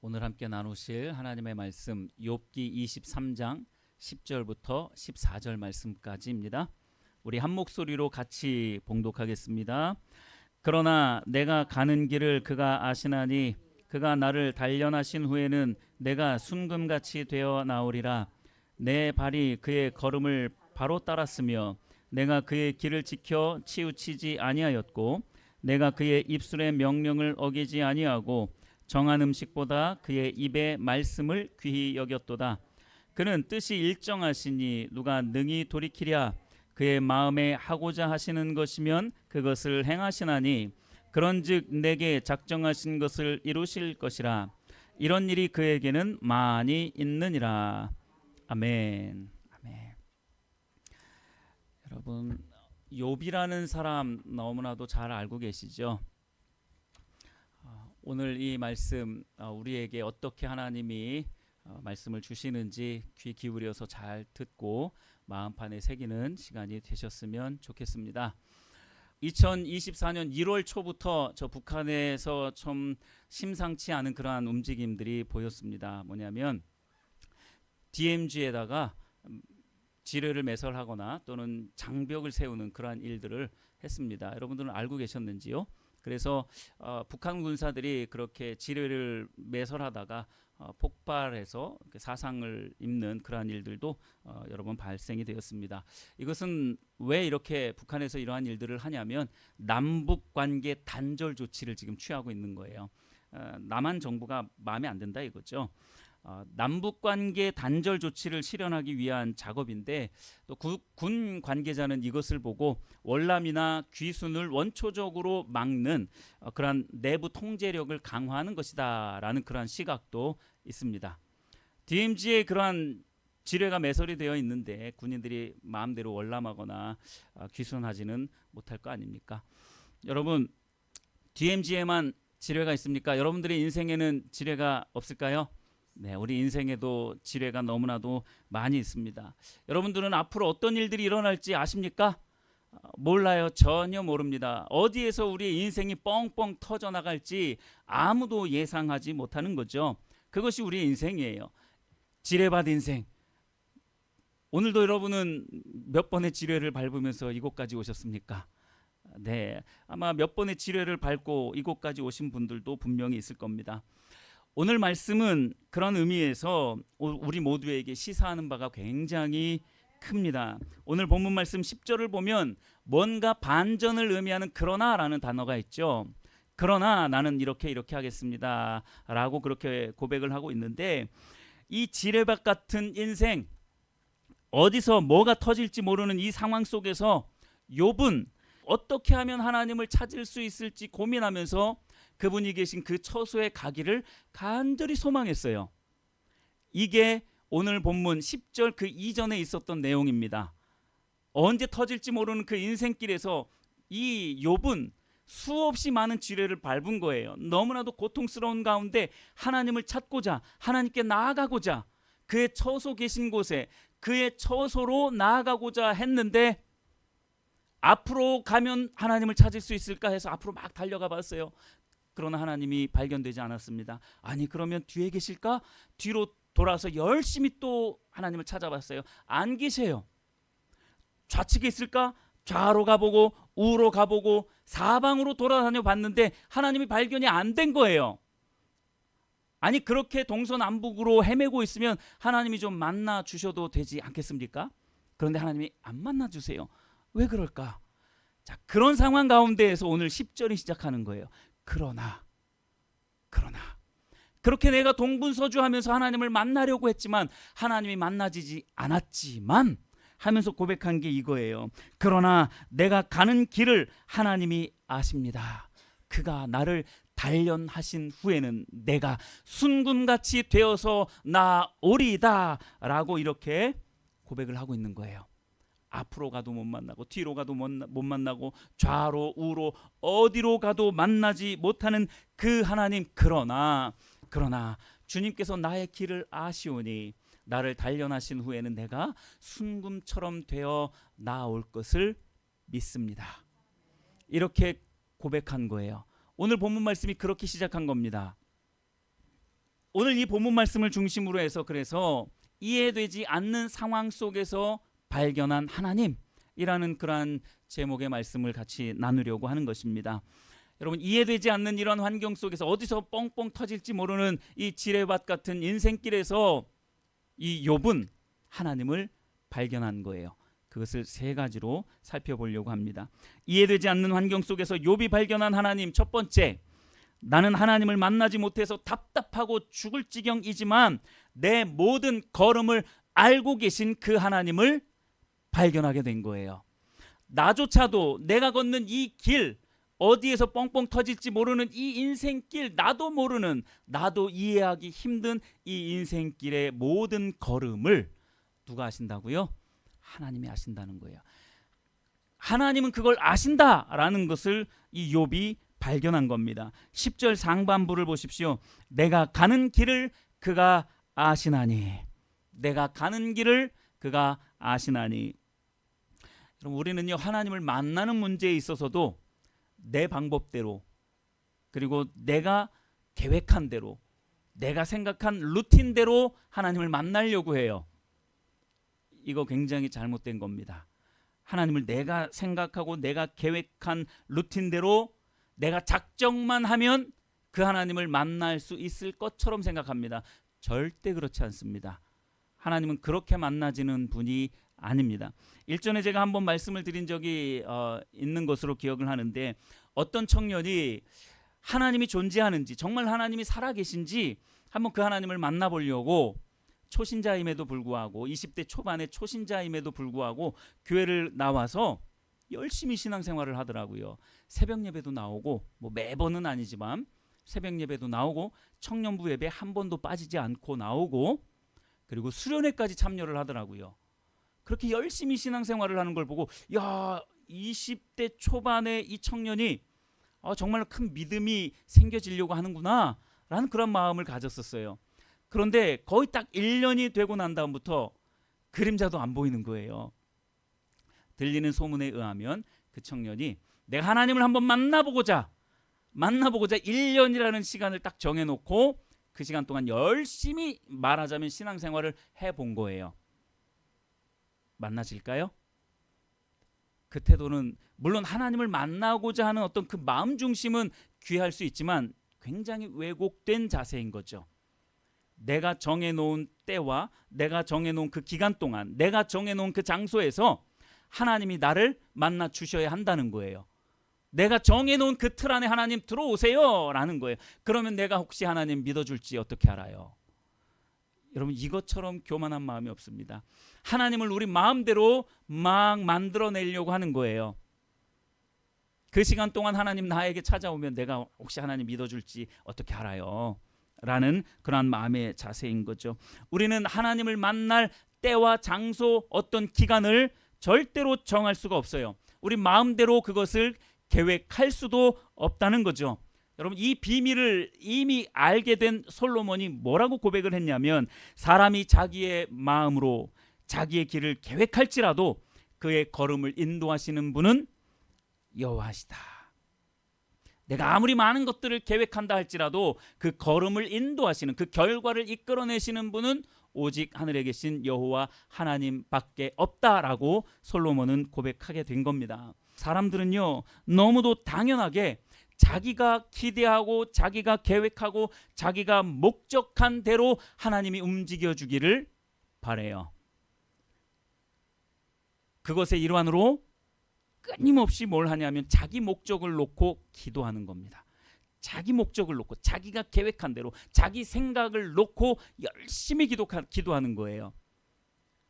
오늘 함께 나누실 하나님의 말씀 욥기 23장 10절부터 14절 말씀까지입니다. 우리 한 목소리로 같이 봉독하겠습니다. 그러나 내가 가는 길을 그가 아시나니 그가 나를 단련하신 후에는 내가 순금같이 되어 나오리라. 내 발이 그의 걸음을 바로 따랐으며 내가 그의 길을 지켜 치우치지 아니하였고 내가 그의 입술의 명령을 어기지 아니하고 정한 음식보다 그의 입의 말씀을 귀히 여겼도다. 그는 뜻이 일정하시니 누가 능히 돌이키랴. 그의 마음에 하고자 하시는 것이면 그것을 행하시나니 그런즉 내게 작정하신 것을 이루실 것이라. 이런 일이 그에게는 많이 있느니라. 아멘. 아멘. 여러분, 욥이라는 사람 너무나도 잘 알고 계시죠? 오늘 이 말씀 우리에게 어떻게 하나님이 말씀을 주시는지 귀 기울여서 잘 듣고 마음판에 새기는 시간이 되셨으면 좋겠습니다. 2024년 1월 초부터 저 북한에서 좀 심상치 않은 그러한 움직임들이 보였습니다. 뭐냐면 DMZ에다가 지뢰를 매설하거나 또는 장벽을 세우는 그러한 일들을 했습니다. 여러분들은 알고 계셨는지요? 그래서 북한 군사들이 그렇게 지뢰를 매설하다가 폭발해서 사상을 입는 그러한 일들도 여러 번 발생이 되었습니다. 이것은 왜 이렇게 북한에서 이러한 일들을 하냐면 남북 관계 단절 조치를 지금 취하고 있는 거예요. 남한 정부가 마음에 안 든다 이거죠. 남북 관계 단절 조치를 실현하기 위한 작업인데 또 군 관계자는 이것을 보고 월남이나 귀순을 원초적으로 막는 그러한 내부 통제력을 강화하는 것이다라는 그러한 시각도 있습니다. DMZ에 그러한 지뢰가 매설이 되어 있는데 군인들이 마음대로 월남하거나 귀순하지는 못할 거 아닙니까? 여러분, DMZ에만 지뢰가 있습니까? 여러분들의 인생에는 지뢰가 없을까요? 네, 우리 인생에도 지뢰가 너무나도 많이 있습니다. 여러분들은 앞으로 어떤 일들이 일어날지 아십니까? 몰라요. 전혀 모릅니다. 어디에서 우리의 인생이 뻥뻥 터져 나갈지 아무도 예상하지 못하는 거죠. 그것이 우리의 인생이에요. 지뢰밭 인생. 오늘도 여러분은 몇 번의 지뢰를 밟으면서 이곳까지 오셨습니까? 네, 아마 몇 번의 지뢰를 밟고 이곳까지 오신 분들도 분명히 있을 겁니다. 오늘 말씀은 그런 의미에서 우리 모두에게 시사하는 바가 굉장히 큽니다. 오늘 본문 말씀 10절을 보면 뭔가 반전을 의미하는 그러나라는 단어가 있죠. 그러나 나는 이렇게 하겠습니다 라고 그렇게 고백을 하고 있는데 이 지뢰밭 같은 인생, 어디서 뭐가 터질지 모르는 이 상황 속에서 욥은 어떻게 하면 하나님을 찾을 수 있을지 고민하면서 그분이 계신 그 처소에 가기를 간절히 소망했어요. 이게 오늘 본문 10절 그 이전에 있었던 내용입니다. 언제 터질지 모르는 그 인생길에서 이 욥은 수없이 많은 지뢰를 밟은 거예요. 너무나도 고통스러운 가운데 하나님을 찾고자, 하나님께 나아가고자 그의 처소 계신 곳에 그의 처소로 나아가고자 했는데 앞으로 가면 하나님을 찾을 수 있을까 해서 앞으로 막 달려가 봤어요. 그러나 하나님이 발견되지 않았습니다. 아니, 그러면 뒤에 계실까? 뒤로 돌아서 열심히 또 하나님을 찾아봤어요. 안 계세요. 좌측에 있을까? 좌로 가보고 우로 가보고 사방으로 돌아다녀 봤는데 하나님이 발견이 안 된 거예요. 아니, 그렇게 동서남북으로 헤매고 있으면 하나님이 좀 만나 주셔도 되지 않겠습니까? 그런데 하나님이 안 만나 주세요. 왜 그럴까? 자, 그런 상황 가운데에서 오늘 10절이 시작하는 거예요. 그러나 그렇게 내가 동분서주하면서 하나님을 만나려고 했지만 하나님이 만나지지 않았지만 하면서 고백한 게 이거예요. 그러나 내가 가는 길을 하나님이 아십니다. 그가 나를 단련하신 후에는 내가 순금같이 되어서 나오리다 라고 이렇게 고백을 하고 있는 거예요. 앞으로 가도 못 만나고 뒤로 가도 못 만나고 좌로 우로 어디로 가도 만나지 못하는 그 하나님, 그러나 주님께서 나의 길을 아시오니 나를 단련하신 후에는 내가 순금처럼 되어 나올 것을 믿습니다. 이렇게 고백한 거예요. 오늘 본문 말씀이 그렇게 시작한 겁니다. 오늘 이 본문 말씀을 중심으로 해서 그래서 이해되지 않는 상황 속에서 발견한 하나님이라는 그러한 제목의 말씀을 같이 나누려고 하는 것입니다. 여러분, 이해되지 않는 이런 환경 속에서 어디서 뻥뻥 터질지 모르는 이 지뢰밭 같은 인생길에서 이 욥은 하나님을 발견한 거예요. 그것을 세 가지로 살펴보려고 합니다. 이해되지 않는 환경 속에서 욥이 발견한 하나님, 첫 번째, 나는 하나님을 만나지 못해서 답답하고 죽을 지경이지만 내 모든 걸음을 알고 계신 그 하나님을 발견하게 된 거예요. 나조차도 내가 걷는 이 길, 어디에서 뻥뻥 터질지 모르는 이 인생길, 나도 모르는, 나도 이해하기 힘든 이 인생길의 모든 걸음을 누가 아신다고요? 하나님이 아신다는 거예요. 하나님은 그걸 아신다라는 것을 이 욥이 발견한 겁니다. 10절 상반부를 보십시오. 내가 가는 길을 그가 아시나니. 내가 가는 길을 그가 아시나니. 여러분, 우리는요, 하나님을 만나는 문제에 있어서도 내 방법대로, 그리고 내가 계획한 대로, 내가 생각한 루틴대로 하나님을 만나려고 해요. 이거 굉장히 잘못된 겁니다. 하나님을 내가 생각하고 내가 계획한 루틴대로 내가 작정만 하면 그 하나님을 만날 수 있을 것처럼 생각합니다. 절대 그렇지 않습니다. 하나님은 그렇게 만나지는 분이 아닙니다. 일전에 제가 한번 말씀을 드린 적이 있는 것으로 기억을 하는데, 어떤 청년이 하나님이 존재하는지, 정말 하나님이 살아계신지 한번 그 하나님을 만나보려고 초신자임에도 불구하고, 20대 초반의 초신자임에도 불구하고 교회를 나와서 열심히 신앙생활을 하더라고요. 새벽 예배도 나오고, 뭐 매번은 아니지만 새벽 예배도 나오고, 청년부 예배 한 번도 빠지지 않고 나오고, 그리고 수련회까지 참여를 하더라고요. 그렇게 열심히 신앙생활을 하는 걸 보고, 야, 20대 초반의 이 청년이 정말 큰 믿음이 생겨지려고 하는구나 라는 그런 마음을 가졌었어요. 그런데 거의 딱 1년이 되고 난 다음부터 그림자도 안 보이는 거예요. 들리는 소문에 의하면 그 청년이 내가 하나님을 한번 만나보고자 1년이라는 시간을 딱 정해놓고 그 시간 동안 열심히 말하자면 신앙생활을 해본 거예요. 만나질까요? 그 태도는 물론 하나님을 만나고자 하는 어떤 그 마음 중심은 귀할 수 있지만 굉장히 왜곡된 자세인 거죠. 내가 정해놓은 때와 내가 정해놓은 그 기간 동안, 내가 정해놓은 그 장소에서 하나님이 나를 만나 주셔야 한다는 거예요. 내가 정해놓은 그 틀 안에 하나님 들어오세요 라는 거예요. 그러면 내가 혹시 하나님 믿어줄지 어떻게 알아요? 여러분, 이것처럼 교만한 마음이 없습니다. 하나님을 우리 마음대로 막 만들어내려고 하는 거예요. 그 시간 동안 하나님 나에게 찾아오면 내가 혹시 하나님 믿어줄지 어떻게 알아요? 라는 그러한 마음의 자세인 거죠. 우리는 하나님을 만날 때와 장소, 어떤 기간을 절대로 정할 수가 없어요. 우리 마음대로 그것을 계획할 수도 없다는 거죠. 여러분, 이 비밀을 이미 알게 된 솔로몬이 뭐라고 고백을 했냐면, 사람이 자기의 마음으로 자기의 길을 계획할지라도 그의 걸음을 인도하시는 분은 여호와시다. 내가 아무리 많은 것들을 계획한다 할지라도 그 걸음을 인도하시는, 그 결과를 이끌어내시는 분은 오직 하늘에 계신 여호와 하나님밖에 없다라고 솔로몬은 고백하게 된 겁니다. 사람들은요, 너무도 당연하게 자기가 기대하고 자기가 계획하고 자기가 목적한 대로 하나님이 움직여 주기를 바라요. 그것의 일환으로 끊임없이 뭘 하냐면 자기 목적을 놓고 기도하는 겁니다. 자기 목적을 놓고 자기가 계획한 대로 자기 생각을 놓고 열심히 기도하는 거예요.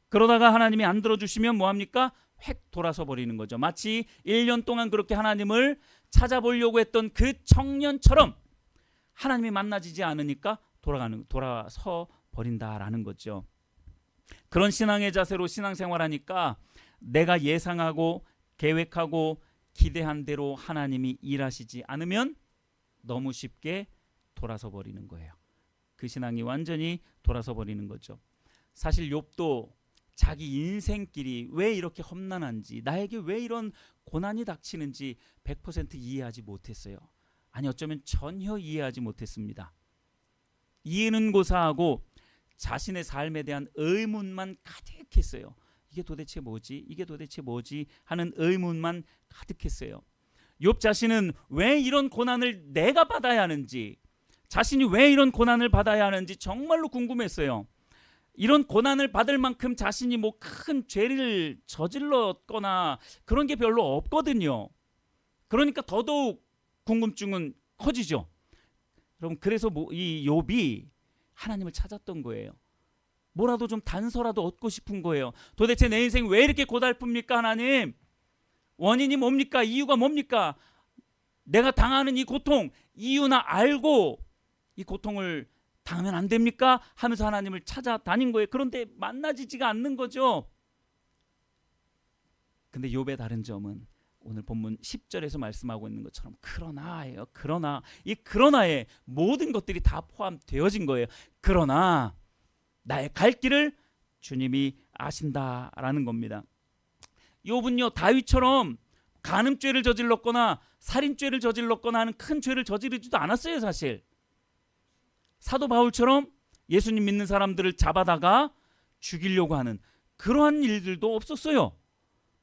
그러다가 하나님이 안 들어주시면 뭐합니까? 획 돌아서 버리는 거죠. 마치 1년 동안 그렇게 하나님을 찾아보려고 했던 그 청년처럼 하나님이 만나지지 않으니까 돌아서 버린다라는 거죠. 그런 신앙의 자세로 신앙생활하니까 내가 예상하고 계획하고 기대한 대로 하나님이 일하시지 않으면 너무 쉽게 돌아서 버리는 거예요. 그 신앙이 완전히 돌아서 버리는 거죠. 사실 욥도 자기 인생길이 왜 이렇게 험난한지, 나에게 왜 이런 고난이 닥치는지 100% 이해하지 못했어요. 아니, 어쩌면 전혀 이해하지 못했습니다. 이해는 고사하고 자신의 삶에 대한 의문만 가득했어요. 이게 도대체 뭐지? 이게 도대체 뭐지? 하는 의문만 가득했어요. 욥 자신은 왜 이런 고난을 내가 받아야 하는지, 자신이 왜 이런 고난을 받아야 하는지 정말로 궁금했어요. 이런 고난을 받을 만큼 자신이 뭐 큰 죄를 저질렀거나 그런 게 별로 없거든요. 그러니까 더더욱 궁금증은 커지죠. 여러분, 그래서 이 욥이 하나님을 찾았던 거예요. 뭐라도 좀 단서라도 얻고 싶은 거예요. 도대체 내 인생 왜 이렇게 고달픕니까, 하나님? 원인이 뭡니까? 이유가 뭡니까? 내가 당하는 이 고통, 이유나 알고 이 고통을 당하면 안 됩니까? 하면서 하나님을 찾아다닌 거예요. 그런데 만나지지가 않는 거죠. 근데 욥의 다른 점은 오늘 본문 10절에서 말씀하고 있는 것처럼 그러나예요. 그러나, 이 그러나에 모든 것들이 다 포함되어진 거예요. 그러나 나의 갈 길을 주님이 아신다라는 겁니다. 욥은요, 다윗처럼 간음죄를 저질렀거나 살인죄를 저질렀거나 하는 큰 죄를 저지르지도 않았어요. 사실 사도 바울처럼 예수님 믿는 사람들을 잡아다가 죽이려고 하는 그러한 일들도 없었어요.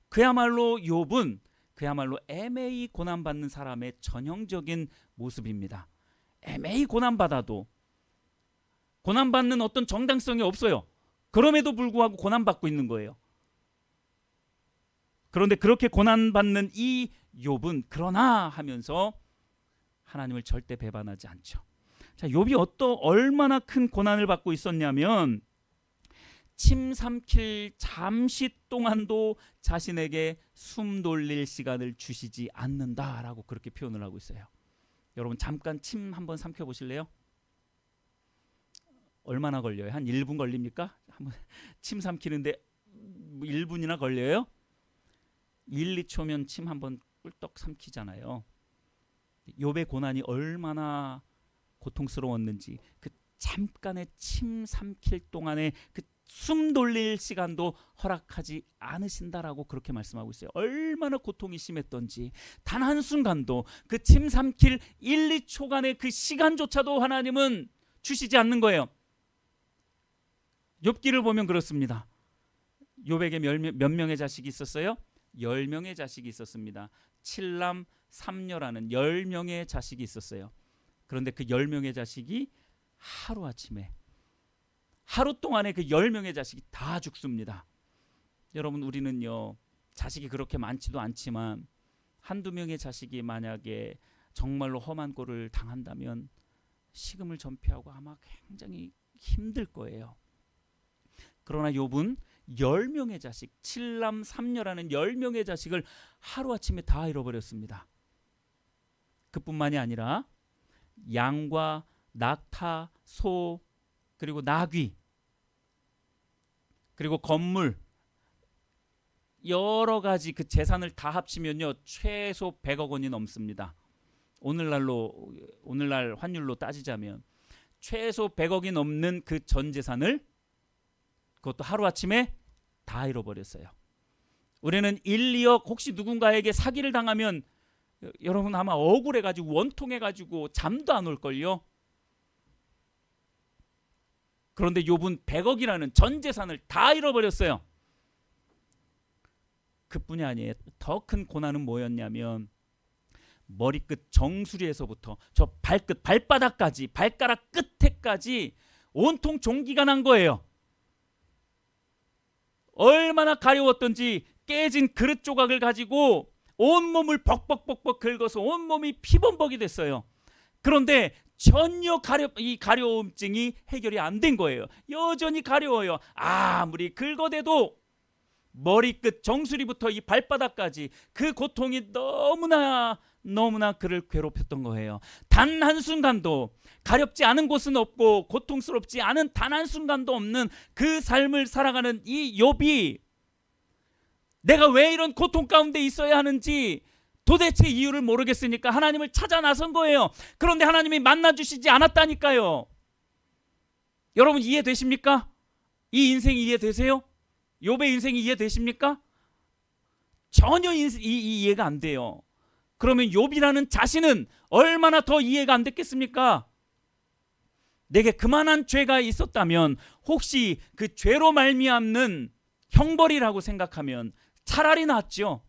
그야말로 욥은 그야말로 애매히 고난받는 사람의 전형적인 모습입니다. 애매히 고난받아도 고난받는 어떤 정당성이 없어요. 그럼에도 불구하고 고난받고 있는 거예요. 그런데 그렇게 고난받는 이 욥은 그러나 하면서 하나님을 절대 배반하지 않죠. 자, 욥이 얼마나 큰 고난을 받고 있었냐면 침 삼킬 잠시 동안도 자신에게 숨 돌릴 시간을 주시지 않는다라고 그렇게 표현을 하고 있어요. 여러분, 잠깐 침 한번 삼켜 보실래요? 얼마나 걸려요? 한 1분 걸립니까? 한번 침 삼키는데 1분이나 걸려요? 1, 2초면 침 한번 꿀떡 삼키잖아요. 욥의 고난이 얼마나 고통스러웠는지 그 잠깐의 침 삼킬 동안에 그 숨 돌릴 시간도 허락하지 않으신다라고 그렇게 말씀하고 있어요. 얼마나 고통이 심했던지 단 한순간도 그 침 삼킬 1, 2초간의 그 시간조차도 하나님은 주시지 않는 거예요. 욥기를 보면 그렇습니다. 욥에게 몇 명의 자식이 있었어요? 10명의 자식이 있었습니다. 7남 3녀라는 10명의 자식이 있었어요. 그런데 그 10명의 자식이 하루아침에 하루 동안에 그 10명의 자식이 다 죽습니다. 여러분, 우리는요, 자식이 그렇게 많지도 않지만 한두 명의 자식이 만약에 정말로 험한 꼴을 당한다면 식음을 전폐하고 아마 굉장히 힘들 거예요. 그러나 욥은 10명의 자식, 7남 3녀라는 10명의 자식을 하루아침에 다 잃어버렸습니다. 그뿐만이 아니라 양과 낙타, 소, 그리고 나귀, 그리고 건물, 여러 가지 그 재산을 다 합치면요, 최소 100억 원이 넘습니다. 오늘날 환율로 따지자면 최소 100억이 넘는 그 전 재산을 그것도 하루아침에 다 잃어버렸어요. 우리는 1, 2억 혹시 누군가에게 사기를 당하면 여러분 아마 억울해가지고 원통해가지고 잠도 안 올걸요. 그런데 욥은 100억이라는 전 재산을 다 잃어버렸어요. 그뿐이 아니에요. 더 큰 고난은 뭐였냐면 머리끝 정수리에서부터 저 발바닥까지, 발가락 끝에까지 온통 종기가 난 거예요. 얼마나 가려웠던지 깨진 그릇 조각을 가지고 온몸을 벅벅벅벅 긁어서 온몸이 피범벅이 됐어요. 그런데 전혀 이 가려움증이 해결이 안 된 거예요. 여전히 가려워요. 아무리 긁어대도 머리끝 정수리부터 이 발바닥까지 그 고통이 너무나 그를 괴롭혔던 거예요. 단 한순간도 가렵지 않은 곳은 없고 고통스럽지 않은 단 한순간도 없는 그 삶을 살아가는 이 욥이 내가 왜 이런 고통 가운데 있어야 하는지 도대체 이유를 모르겠으니까 하나님을 찾아 나선 거예요. 그런데 하나님이 만나주시지 않았다니까요. 여러분, 이해되십니까? 이 인생이 이해되세요? 욥의 인생이 이해되십니까? 전혀 이해가 안 돼요. 그러면 욥이라는 자신은 얼마나 더 이해가 안 됐겠습니까? 내게 그만한 죄가 있었다면 혹시 그 죄로 말미암는 형벌이라고 생각하면 차라리 낫죠.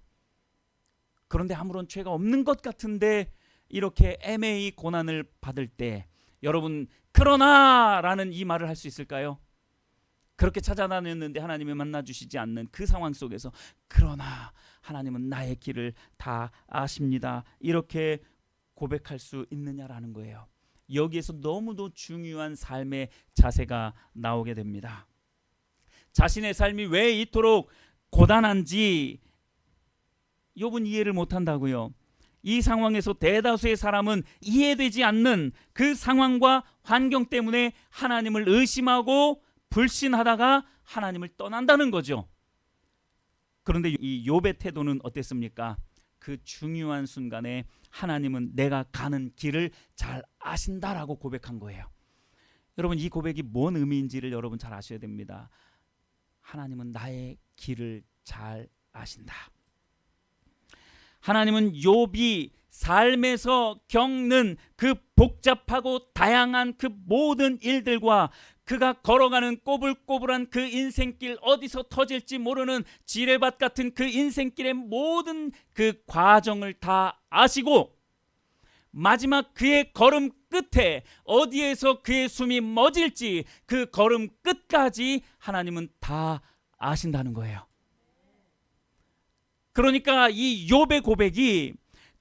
그런데 아무런 죄가 없는 것 같은데 이렇게 애매히 고난을 받을 때 여러분 그러나 라는 이 말을 할 수 있을까요? 그렇게 찾아다녔는데 하나님이 만나주시지 않는 그 상황 속에서 그러나 하나님은 나의 길을 다 아십니다, 이렇게 고백할 수 있느냐라는 거예요. 여기에서 너무도 중요한 삶의 자세가 나오게 됩니다. 자신의 삶이 왜 이토록 고단한지 욥은 이해를 못한다고요. 이 상황에서 대다수의 사람은 이해되지 않는 그 상황과 환경 때문에 하나님을 의심하고 불신하다가 하나님을 떠난다는 거죠. 그런데 이 욥의 태도는 어땠습니까? 그 중요한 순간에 하나님은 내가 가는 길을 잘 아신다라고 고백한 거예요. 여러분 이 고백이 뭔 의미인지를 여러분 잘 아셔야 됩니다. 하나님은 나의 길을 잘 아신다. 하나님은 욥이 삶에서 겪는 그 복잡하고 다양한 그 모든 일들과 그가 걸어가는 꼬불꼬불한 그 인생길, 어디서 터질지 모르는 지뢰밭 같은 그 인생길의 모든 그 과정을 다 아시고 마지막 그의 걸음 끝에 어디에서 그의 숨이 멎을지 그 걸음 끝까지 하나님은 다 아신다는 거예요. 그러니까 이 욥의 고백이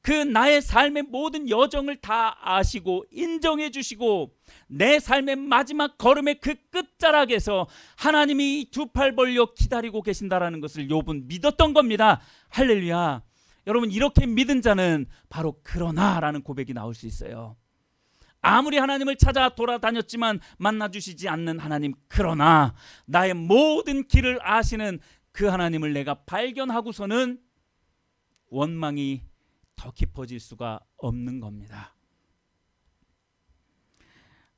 그 나의 삶의 모든 여정을 다 아시고 인정해 주시고 내 삶의 마지막 걸음의 그 끝자락에서 하나님이 두 팔 벌려 기다리고 계신다라는 것을 욥은 믿었던 겁니다. 할렐루야. 여러분 이렇게 믿은 자는 바로 그러나라는 고백이 나올 수 있어요. 아무리 하나님을 찾아 돌아다녔지만 만나주시지 않는 하나님, 그러나 나의 모든 길을 아시는 그 하나님을 내가 발견하고서는 원망이 더 깊어질 수가 없는 겁니다.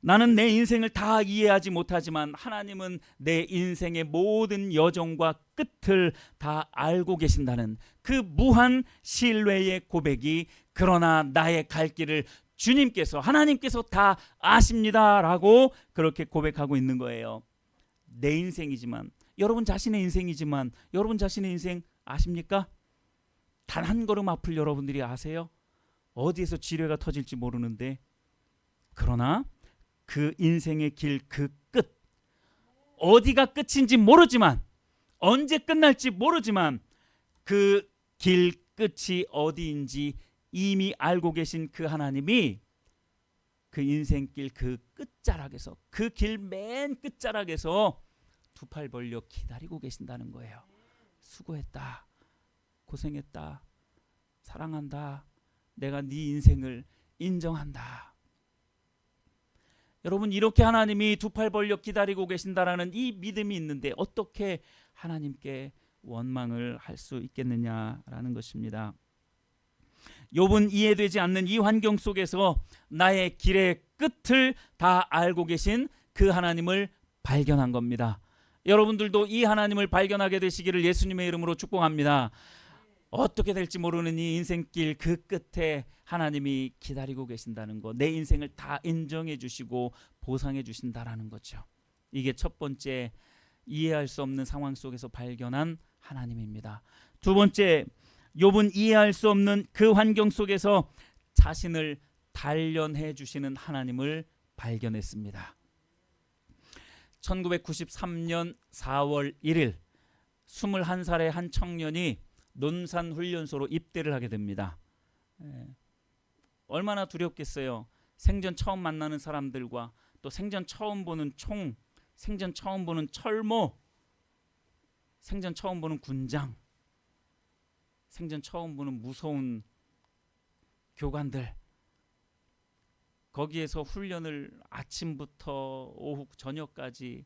나는 내 인생을 다 이해하지 못하지만 하나님은 내 인생의 모든 여정과 끝을 다 알고 계신다는 그 무한 신뢰의 고백이 그러나 나의 갈 길을 주님께서 하나님께서 다 아십니다라고 그렇게 고백하고 있는 거예요. 내 인생이지만 여러분 자신의 인생이지만 여러분 자신의 인생 아십니까? 단 한 걸음 앞을 여러분들이 아세요? 어디에서 지뢰가 터질지 모르는데 그러나 그 인생의 길 그 끝 어디가 끝인지 모르지만 언제 끝날지 모르지만 그 길 끝이 어디인지 이미 알고 계신 그 하나님이 그 인생길 그 끝자락에서 그 길 맨 끝자락에서 두 팔 벌려 기다리고 계신다는 거예요. 수고했다. 고생했다. 사랑한다. 내가 네 인생을 인정한다. 여러분 이렇게 하나님이 두 팔 벌려 기다리고 계신다라는 이 믿음이 있는데 어떻게 하나님께 원망을 할 수 있겠느냐라는 것입니다. 욥은 이해되지 않는 이 환경 속에서 나의 길의 끝을 다 알고 계신 그 하나님을 발견한 겁니다. 여러분들도 이 하나님을 발견하게 되시기를 예수님의 이름으로 축복합니다. 어떻게 될지 모르는 이 인생길 그 끝에 하나님이 기다리고 계신다는 것, 내 인생을 다 인정해 주시고 보상해 주신다라는 거죠. 이게 첫 번째 이해할 수 없는 상황 속에서 발견한 하나님입니다. 두 번째, 욥은 이해할 수 없는 그 환경 속에서 자신을 단련해 주시는 하나님을 발견했습니다. 1993년 4월 1일 21살의 한 청년이 논산훈련소로 입대를 하게 됩니다. 얼마나 두렵겠어요. 생전 처음 만나는 사람들과 또 생전 처음 보는 총, 생전 처음 보는 철모, 생전 처음 보는 군장, 생전 처음 보는 무서운 교관들, 거기에서 훈련을 아침부터 오후 저녁까지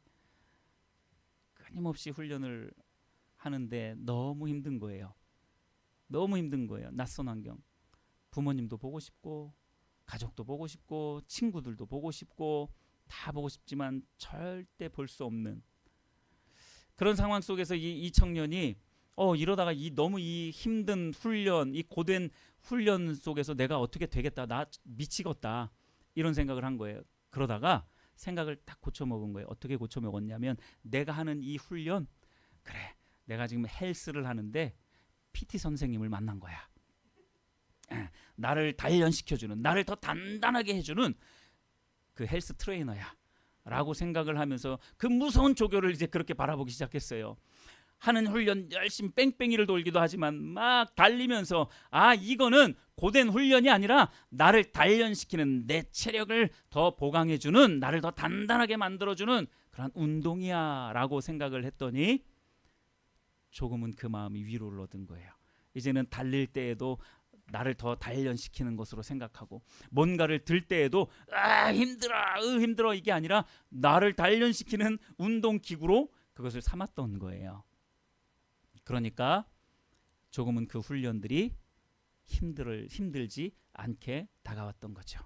끊임없이 훈련을 하는데 너무 힘든 거예요. 너무 힘든 거예요. 낯선 환경. 부모님도 보고 싶고 가족도 보고 싶고 친구들도 보고 싶고 다 보고 싶지만 절대 볼 수 없는 그런 상황 속에서 이 청년이 이러다가 너무 이 힘든 훈련, 이 고된 훈련 속에서 내가 어떻게 되겠다, 나 미치겠다 이런 생각을 한 거예요. 그러다가 생각을 딱 고쳐 먹은 거예요. 어떻게 고쳐 먹었냐면 내가 하는 이 훈련, 그래, 내가 지금 헬스를 하는데 PT 선생님을 만난 거야. 나를 단련시켜주는, 나를 더 단단하게 해주는 그 헬스 트레이너야 라고 생각을 하면서 그 무서운 조교를 이제 그렇게 바라보기 시작했어요. 하는 훈련 열심히 뺑뺑이를 돌기도 하지만 막 달리면서 이거는 고된 훈련이 아니라 나를 단련시키는, 내 체력을 더 보강해주는, 나를 더 단단하게 만들어주는 그런 운동이야 라고 생각을 했더니 조금은 그 마음이 위로를 얻은 거예요. 이제는 달릴 때에도 나를 더 단련시키는 것으로 생각하고, 뭔가를 들 때에도 힘들어 이게 아니라 나를 단련시키는 운동기구로 그것을 삼았던 거예요. 그러니까 조금은 그 훈련들이 힘들지 않게 다가왔던 거죠.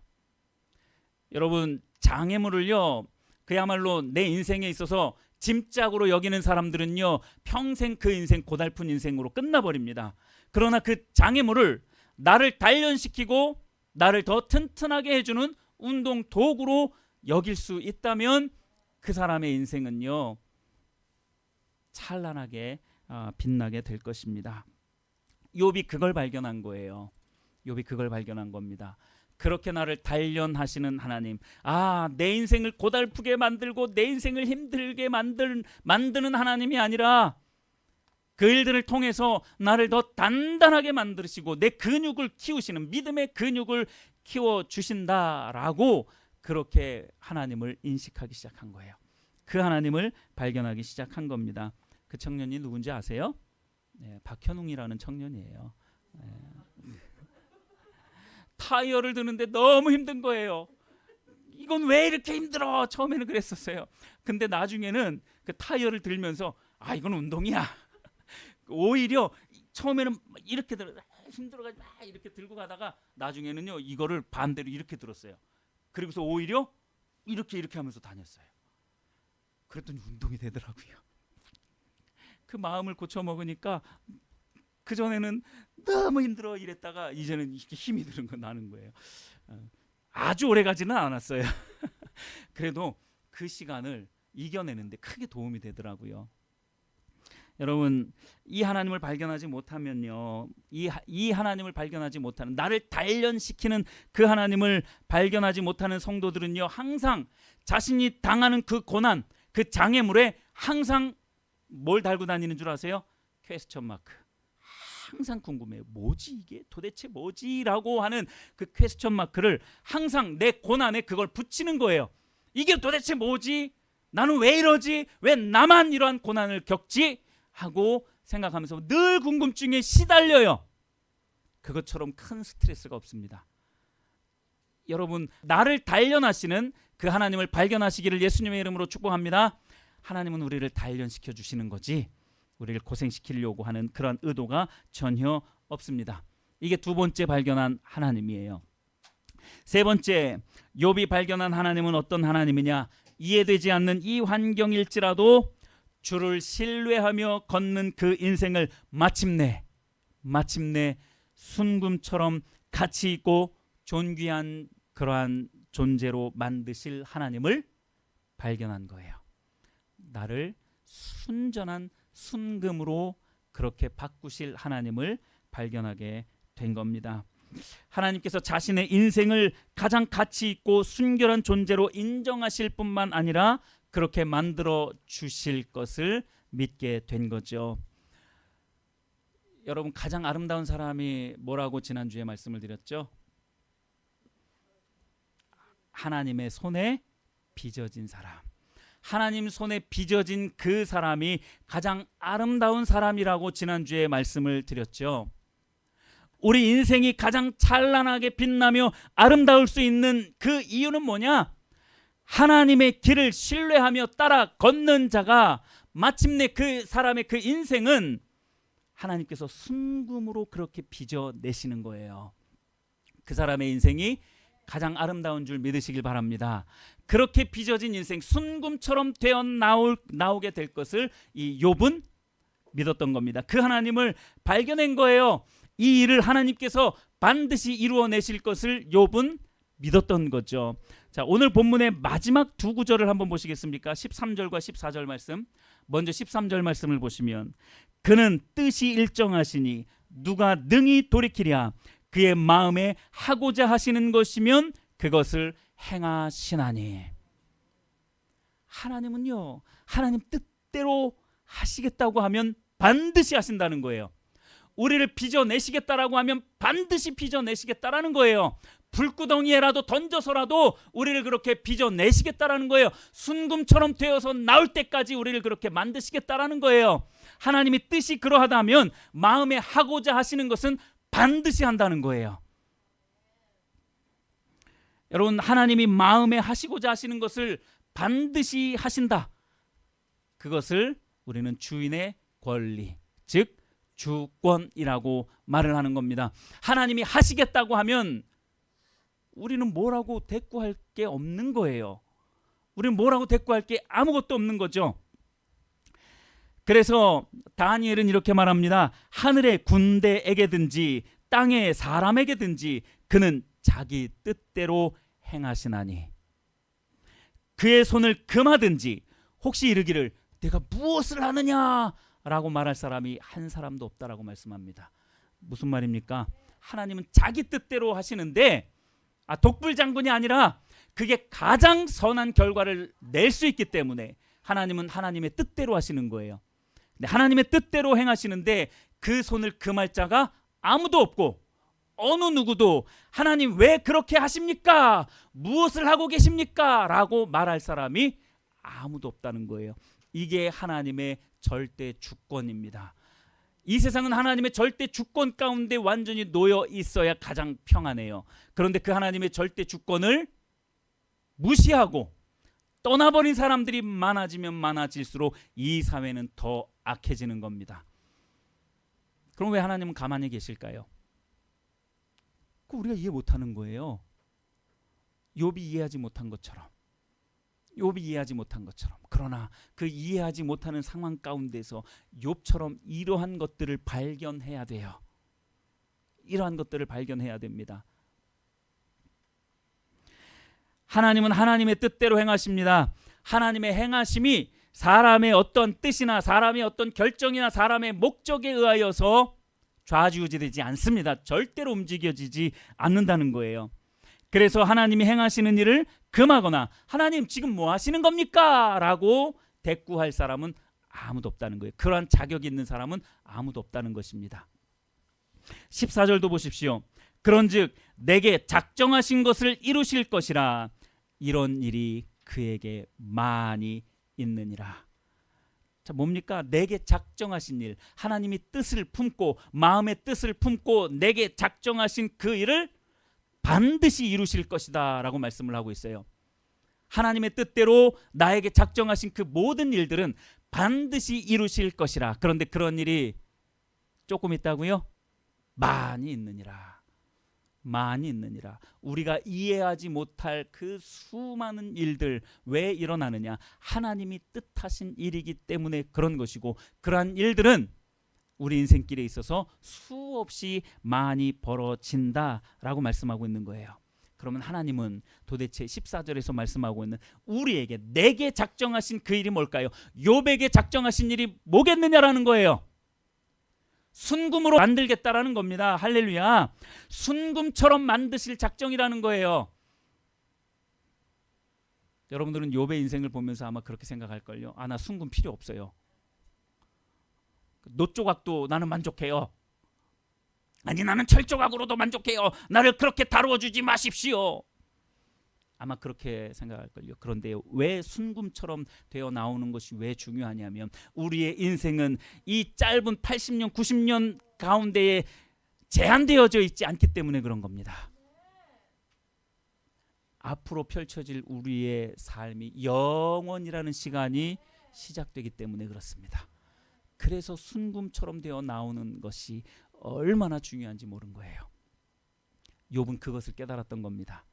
여러분, 장애물을요, 그야말로 내 인생에 있어서 짐짝으로 여기는 사람들은요, 평생 그 인생 고달픈 인생으로 끝나버립니다. 그러나 그 장애물을 나를 단련시키고 나를 더 튼튼하게 해주는 운동 도구로 여길 수 있다면 그 사람의 인생은요, 찬란하게 빛나게 될 것입니다. 욥이 그걸 발견한 거예요. 욥이 그걸 발견한 겁니다. 그렇게 나를 단련하시는 하나님, 내 인생을 고달프게 만들고 내 인생을 힘들게 만드는 하나님이 아니라 그 일들을 통해서 나를 더 단단하게 만드시고 내 근육을 키우시는, 믿음의 근육을 키워주신다라고 그렇게 하나님을 인식하기 시작한 거예요. 그 하나님을 발견하기 시작한 겁니다. 그 청년이 누군지 아세요? 네, 박현웅이라는 청년이에요. 네. 타이어를 드는데 너무 힘든 거예요. 이건 왜 이렇게 힘들어? 처음에는 그랬었어요. 근데 나중에는 그 타이어를 들면서 이건 운동이야. 오히려 처음에는 이렇게 힘들어가지고 이렇게 들고 가다가 나중에는요, 이거를 반대로 이렇게 들었어요. 그리고서 오히려 이렇게 하면서 다녔어요. 그랬더니 운동이 되더라고요. 그 마음을 고쳐 먹으니까 그전에는 너무 힘들어 이랬다가 이제는 이렇게 힘이 드는 거 나는 거예요. 아주 오래 가지는 않았어요. 그래도 그 시간을 이겨내는데 크게 도움이 되더라고요. 여러분, 이 하나님을 발견하지 못하면요, 이 하나님을 발견하지 못하는, 나를 단련시키는 그 하나님을 발견하지 못하는 성도들은요, 항상 자신이 당하는 그 고난, 그 장애물에 항상 뭘 달고 다니는 줄 아세요? 퀘스천 마크. 항상 궁금해요. 뭐지 이게? 도대체 뭐지? 라고 하는 그 퀘스천 마크를 항상 내 고난에 그걸 붙이는 거예요. 이게 도대체 뭐지? 나는 왜 이러지? 왜 나만 이러한 고난을 겪지? 하고 생각하면서 늘 궁금증에 시달려요. 그것처럼 큰 스트레스가 없습니다. 여러분, 나를 단련하시는 그 하나님을 발견하시기를 예수님의 이름으로 축복합니다. 하나님은 우리를 단련시켜 주시는 거지 우리를 고생시키려고 하는 그런 의도가 전혀 없습니다. 이게 두 번째 발견한 하나님이에요. 세 번째, 욥이 발견한 하나님은 어떤 하나님이냐? 이해되지 않는 이 환경일지라도 주를 신뢰하며 걷는 그 인생을 마침내 순금처럼 가치 있고 존귀한 그러한 존재로 만드실 하나님을 발견한 거예요. 나를 순전한 순금으로 그렇게 바꾸실 하나님을 발견하게 된 겁니다. 하나님께서 자신의 인생을 가장 가치 있고 순결한 존재로 인정하실 뿐만 아니라 그렇게 만들어 주실 것을 믿게 된 거죠. 여러분, 가장 아름다운 사람이 뭐라고 지난주에 말씀을 드렸죠? 하나님의 손에 빚어진 사람. 하나님 손에 빚어진 그 사람이 가장 아름다운 사람이라고 지난주에 말씀을 드렸죠. 우리 인생이 가장 찬란하게 빛나며 아름다울 수 있는 그 이유는 뭐냐? 하나님의 길을 신뢰하며 따라 걷는 자가 마침내 그 사람의 그 인생은 하나님께서 순금으로 그렇게 빚어내시는 거예요. 그 사람의 인생이 가장 아름다운 줄 믿으시길 바랍니다. 그렇게 빚어진 인생, 순금처럼 되어 나오게 될 것을 이 욥은 믿었던 겁니다. 그 하나님을 발견한 거예요. 이 일을 하나님께서 반드시 이루어내실 것을 욥은 믿었던 거죠. 자, 오늘 본문의 마지막 두 구절을 한번 보시겠습니까? 13절과 14절 말씀. 먼저 13절 말씀을 보시면 그는 뜻이 일정하시니 누가 능히 돌이키랴. 그의 마음에 하고자 하시는 것이면 그것을 행하시나니. 하나님은요, 하나님 뜻대로 하시겠다고 하면 반드시 하신다는 거예요. 우리를 빚어내시겠다라고 하면 반드시 빚어내시겠다라는 거예요. 불구덩이에라도 던져서라도 우리를 그렇게 빚어내시겠다라는 거예요. 순금처럼 되어서 나올 때까지 우리를 그렇게 만드시겠다라는 거예요. 하나님이 뜻이 그러하다면 마음에 하고자 하시는 것은 반드시 한다는 거예요. 여러분, 하나님이 마음에 하시고자 하시는 것을 반드시 하신다. 그것을 우리는 주인의 권리, 즉 주권이라고 말을 하는 겁니다. 하나님이 하시겠다고 하면 우리는 뭐라고 대꾸할 게 없는 거예요. 우리는 뭐라고 대꾸할 게 아무것도 없는 거죠. 그래서 다니엘은 이렇게 말합니다. 하늘의 군대에게든지 땅의 사람에게든지 그는 자기 뜻대로 행하시나니. 그의 손을 금하든지 혹시 이르기를 내가 무엇을 하느냐라고 말할 사람이 한 사람도 없다라고 말씀합니다. 무슨 말입니까? 하나님은 자기 뜻대로 하시는데 독불장군이 아니라 그게 가장 선한 결과를 낼 수 있기 때문에 하나님은 하나님의 뜻대로 하시는 거예요. 근데 하나님의 뜻대로 행하시는데 그 손을 금할 자가 아무도 없고 어느 누구도 하나님 왜 그렇게 하십니까? 무엇을 하고 계십니까? 라고 말할 사람이 아무도 없다는 거예요. 이게 하나님의 절대 주권입니다. 이 세상은 하나님의 절대 주권 가운데 완전히 놓여 있어야 가장 평안해요. 그런데 그 하나님의 절대 주권을 무시하고 떠나버린 사람들이 많아지면 많아질수록 이 사회는 더 악해지는 겁니다. 그럼 왜 하나님은 가만히 계실까요? 그 우리가 이해 못하는 거예요. 욥이 이해하지 못한 것처럼. 욥이 이해하지 못한 것처럼. 그러나 그 이해하지 못하는 상황 가운데서 욥처럼 이러한 것들을 발견해야 돼요. 이러한 것들을 발견해야 됩니다. 하나님은 하나님의 뜻대로 행하십니다. 하나님의 행하심이 사람의 어떤 뜻이나 사람의 어떤 결정이나 사람의 목적에 의하여서 좌지우지되지 않습니다. 절대로 움직여지지 않는다는 거예요. 그래서 하나님이 행하시는 일을 금하거나 하나님 지금 뭐 하시는 겁니까? 라고 대꾸할 사람은 아무도 없다는 거예요. 그러한 자격이 있는 사람은 아무도 없다는 것입니다. 14절도 보십시오. 그런즉 내게 작정하신 것을 이루실 것이라. 이런 일이 그에게 많이 있느니라. 자, 뭡니까? 내게 작정하신 일, 하나님이 뜻을 품고 마음의 뜻을 품고 내게 작정하신 그 일을 반드시 이루실 것이다 라고 말씀을 하고 있어요. 하나님의 뜻대로 나에게 작정하신 그 모든 일들은 반드시 이루실 것이라. 그런데 그런 일이 조금 있다고요? 많이 있느니라. 많이 있느니라. 우리가 이해하지 못할 그 수많은 일들 왜 일어나느냐? 하나님이 뜻하신 일이기 때문에 그런 것이고, 그러한 일들은 우리 인생길에 있어서 수없이 많이 벌어진다라고 말씀하고 있는 거예요. 그러면 하나님은 도대체 14절에서 말씀하고 있는 우리에게, 내게 작정하신 그 일이 뭘까요? 욥에게 작정하신 일이 뭐겠느냐라는 거예요. 순금으로 만들겠다라는 겁니다. 할렐루야. 순금처럼 만드실 작정이라는 거예요. 여러분들은 욥의 인생을 보면서 아마 그렇게 생각할걸요. 나 순금 필요 없어요. 노 조각도 나는 만족해요. 아니, 나는 철 조각으로도 만족해요. 나를 그렇게 다루어 주지 마십시오. 아마 그렇게 생각할걸요. 그런데 왜 순금처럼 되어 나오는 것이 왜 중요하냐면 우리의 인생은 이 짧은 80년, 90년 가운데에 제한되어져 있지 않기 때문에 그런 겁니다. 앞으로 펼쳐질 우리의 삶이 영원이라는 시간이 시작되기 때문에 그렇습니다. 그래서 순금처럼 되어 나오는 것이 얼마나 중요한지 모른 거예요. 욥은 그것을 깨달았던 겁니다.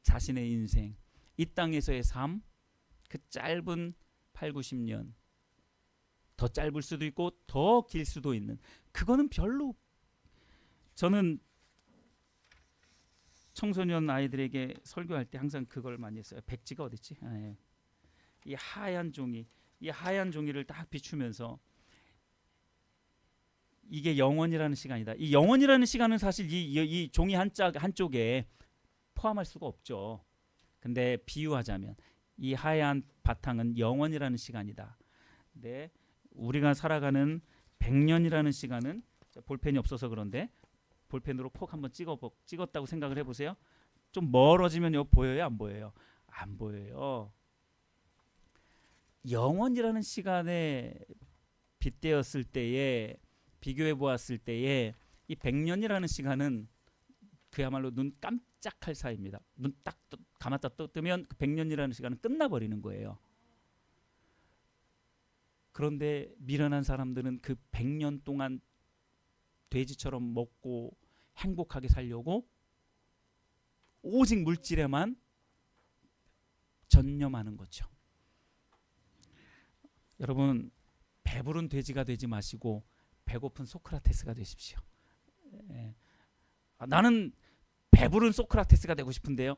자신의 인생, 이 땅에서의 삶, 그 짧은 8, 90년, 더 짧을 수도 있고 더 길 수도 있는, 그거는 별로, 저는 청소년 아이들에게 설교할 때 항상 그걸 많이 했어요. 백지가 어딨지? 이 하얀 종이를 딱 비추면서 이게 영원이라는 시간이다. 이 영원이라는 시간은 사실 이 종이 한쪽에 포함할 수가 없죠. 근데 비유하자면 이 하얀 바탕은 영원이라는 시간이다. 근데 우리가 살아가는 100년이라는 시간은, 볼펜이 없어서 그런데 볼펜으로 콕 한번 찍었다고 생각을 해보세요. 좀 멀어지면 보여요, 안 보여요? 안 보여요. 영원이라는 시간에 빗대었을 때에, 비교해 보았을 때에 이 100년이라는 시간은 그야말로 눈 깜짝할 사이입니다. 눈 딱 감았다 뜨면 그 100년이라는 시간은 끝나버리는 거예요. 그런데 미련한 사람들은 그 100년 동안 돼지처럼 먹고 행복하게 살려고 오직 물질에만 전념하는 거죠. 여러분, 배부른 돼지가 되지 마시고 배고픈 소크라테스가 되십시오. 나는 배부른 소크라테스가 되고 싶은데요.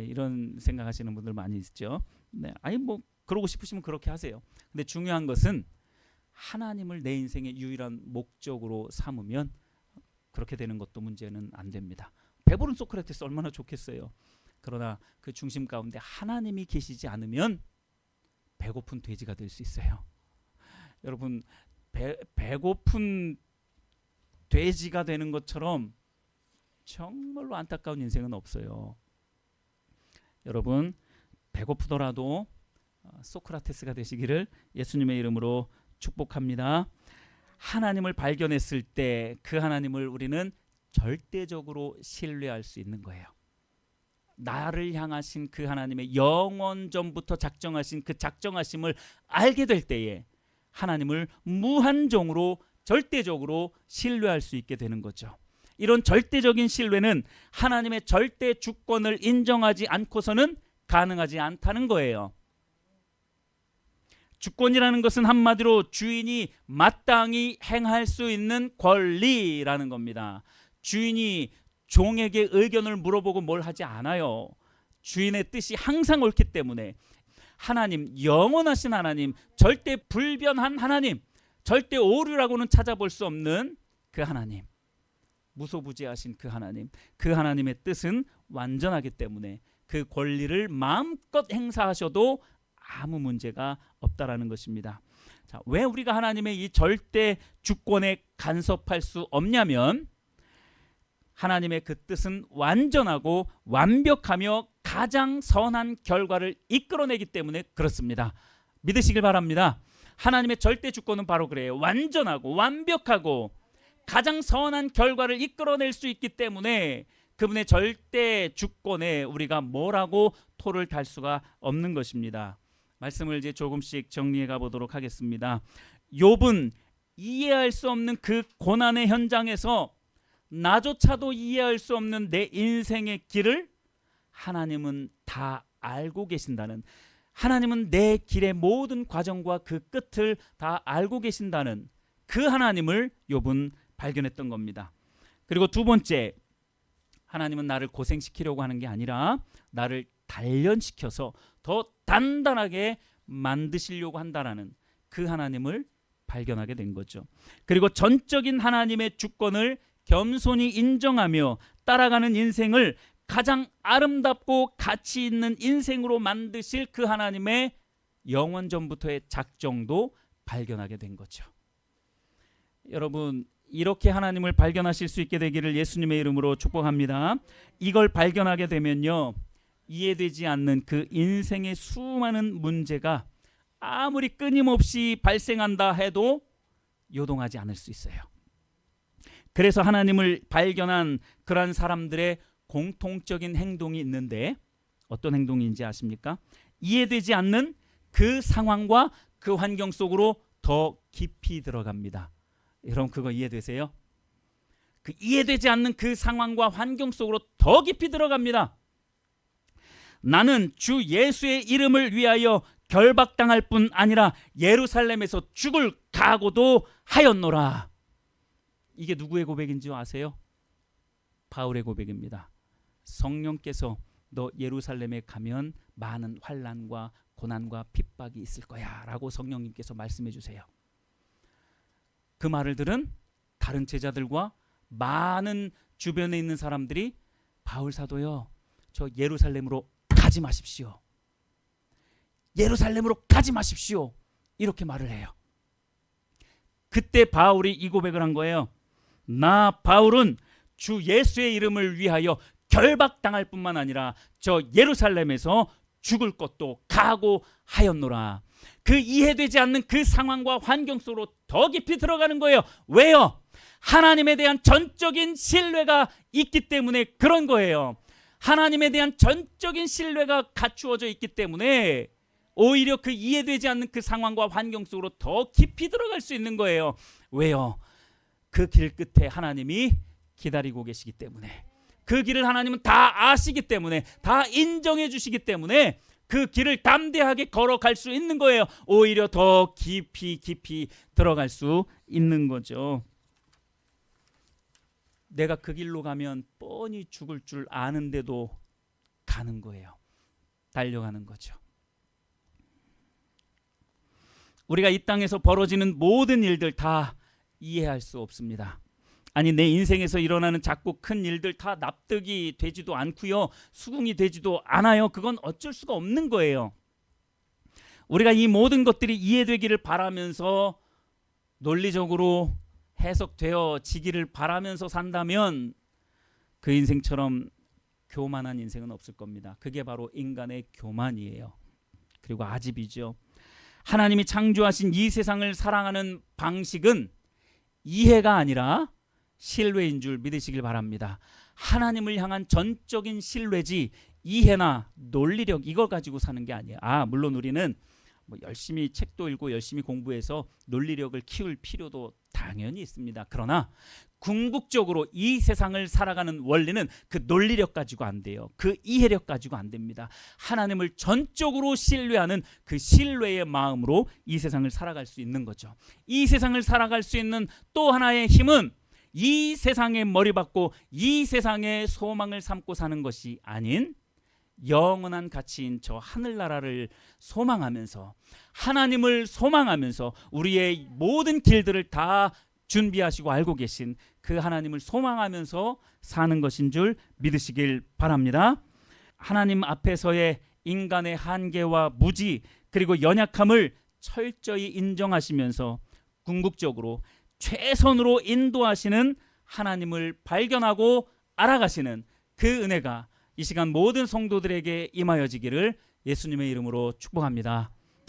이런 생각하시는 분들 많이 있죠. 아니 뭐 그러고 싶으시면 그렇게 하세요. 근데 중요한 것은 하나님을 내 인생의 유일한 목적으로 삼으면 그렇게 되는 것도 문제는 안 됩니다. 배부른 소크라테스 얼마나 좋겠어요. 그러나 그 중심 가운데 하나님이 계시지 않으면 배고픈 돼지가 될 수 있어요. 여러분, 배고픈 돼지가 되는 것처럼 정말로 안타까운 인생은 없어요. 여러분, 배고프더라도 소크라테스가 되시기를 예수님의 이름으로 축복합니다. 하나님을 발견했을 때 그 하나님을 우리는 절대적으로 신뢰할 수 있는 거예요. 나를 향하신 그 하나님의 영원 전부터 작정하신 그 작정하심을 알게 될 때에 하나님을 무한정으로 절대적으로 신뢰할 수 있게 되는 거죠. 이런 절대적인 신뢰는 하나님의 절대 주권을 인정하지 않고서는 가능하지 않다는 거예요. 주권이라는 것은 한마디로 주인이 마땅히 행할 수 있는 권리라는 겁니다. 주인이 종에게 의견을 물어보고 뭘 하지 않아요. 주인의 뜻이 항상 옳기 때문에 하나님, 영원하신 하나님, 절대 불변한 하나님, 절대 오류라고는 찾아볼 수 없는 그 하나님, 무소부지하신 그 하나님, 그 하나님의 뜻은 완전하기 때문에 그 권리를 마음껏 행사하셔도 아무 문제가 없다라는 것입니다. 자, 왜 우리가 하나님의 이 절대 주권에 간섭할 수 없냐면 하나님의 그 뜻은 완전하고 완벽하며 가장 선한 결과를 이끌어내기 때문에 그렇습니다. 믿으시길 바랍니다. 하나님의 절대 주권은 바로 그래요. 완전하고 완벽하고 가장 선한 결과를 이끌어낼 수 있기 때문에 그분의 절대 주권에 우리가 뭐라고 토를 달 수가 없는 것입니다. 말씀을 이제 조금씩 정리해 가보도록 하겠습니다. 욥은 이해할 수 없는 그 고난의 현장에서 나조차도 이해할 수 없는 내 인생의 길을 하나님은 다 알고 계신다는, 하나님은 내 길의 모든 과정과 그 끝을 다 알고 계신다는 그 하나님을 욥은 발견했던 겁니다. 그리고 두 번째, 하나님은 나를 고생시키려고 하는 게 아니라 나를 단련시켜서 더 단단하게 만드시려고 한다라는 그 하나님을 발견하게 된 거죠. 그리고 전적인 하나님의 주권을 겸손히 인정하며 따라가는 인생을 가장 아름답고 가치 있는 인생으로 만드실 그 하나님의 영원 전부터의 작정도 발견하게 된 거죠. 여러분, 이렇게 하나님을 발견하실 수 있게 되기를 예수님의 이름으로 축복합니다. 이걸 발견하게 되면요, 이해되지 않는 그 인생의 수많은 문제가 아무리 끊임없이 발생한다 해도 요동하지 않을 수 있어요. 그래서 하나님을 발견한 그러한 사람들의 공통적인 행동이 있는데 어떤 행동인지 아십니까? 이해되지 않는 그 상황과 그 환경 속으로 더 깊이 들어갑니다. 여러분, 그거 이해되세요? 그 이해되지 않는 그 상황과 환경 속으로 더 깊이 들어갑니다. 나는 주 예수의 이름을 위하여 결박당할 뿐 아니라 예루살렘에서 죽을 각오도 하였노라. 이게 누구의 고백인지 아세요? 바울의 고백입니다. 성령께서 너 예루살렘에 가면 많은 환난과 고난과 핍박이 있을 거야 라고 성령님께서 말씀해 주세요. 그 말을 들은 다른 제자들과 많은 주변에 있는 사람들이 바울 사도요, 저 예루살렘으로 가지 마십시오. 예루살렘으로 가지 마십시오. 이렇게 말을 해요. 그때 바울이 이 고백을 한 거예요. 나 바울은 주 예수의 이름을 위하여 결박당할 뿐만 아니라 저 예루살렘에서 죽을 것도 각오하였노라. 그 이해되지 않는 그 상황과 환경 속으로 더 깊이 들어가는 거예요. 왜요? 하나님에 대한 전적인 신뢰가 있기 때문에 그런 거예요. 하나님에 대한 전적인 신뢰가 갖추어져 있기 때문에 오히려 그 이해되지 않는 그 상황과 환경 속으로 더 깊이 들어갈 수 있는 거예요. 왜요? 그 길 끝에 하나님이 기다리고 계시기 때문에, 그 길을 하나님은 다 아시기 때문에, 다 인정해 주시기 때문에 그 길을 담대하게 걸어갈 수 있는 거예요. 오히려 더 깊이 들어갈 수 있는 거죠. 내가 그 길로 가면 뻔히 죽을 줄 아는데도 가는 거예요. 달려가는 거죠. 우리가 이 땅에서 벌어지는 모든 일들 다 이해할 수 없습니다. 아니, 내 인생에서 일어나는 작고 큰 일들 다 납득이 되지도 않고요, 수긍이 되지도 않아요. 그건 어쩔 수가 없는 거예요. 우리가 이 모든 것들이 이해되기를 바라면서 논리적으로 해석되어지기를 바라면서 산다면 그 인생처럼 교만한 인생은 없을 겁니다. 그게 바로 인간의 교만이에요. 그리고 아집이죠. 하나님이 창조하신 이 세상을 사랑하는 방식은 이해가 아니라 신뢰인 줄 믿으시길 바랍니다. 하나님을 향한 전적인 신뢰지 이해나 논리력 이걸 가지고 사는 게 아니에요. 물론 우리는 열심히 책도 읽고 열심히 공부해서 논리력을 키울 필요도 당연히 있습니다. 그러나 궁극적으로 이 세상을 살아가는 원리는 그 논리력 가지고 안 돼요. 그 이해력 가지고 안 됩니다. 하나님을 전적으로 신뢰하는 그 신뢰의 마음으로 이 세상을 살아갈 수 있는 거죠. 이 세상을 살아갈 수 있는 또 하나의 힘은 이 세상에 머리박고 이 세상의 소망을 삼고 사는 것이 아닌 영원한 가치인 저 하늘나라를 소망하면서, 하나님을 소망하면서 우리의 모든 길들을 다 준비하시고 알고 계신 그 하나님을 소망하면서 사는 것인 줄 믿으시길 바랍니다. 하나님 앞에서의 인간의 한계와 무지 그리고 연약함을 철저히 인정하시면서 궁극적으로 최선으로 인도하시는 하나님을 발견하고 알아가시는 그 은혜가 이 시간 모든 성도들에게 임하여지기를 예수님의 이름으로 축복합니다.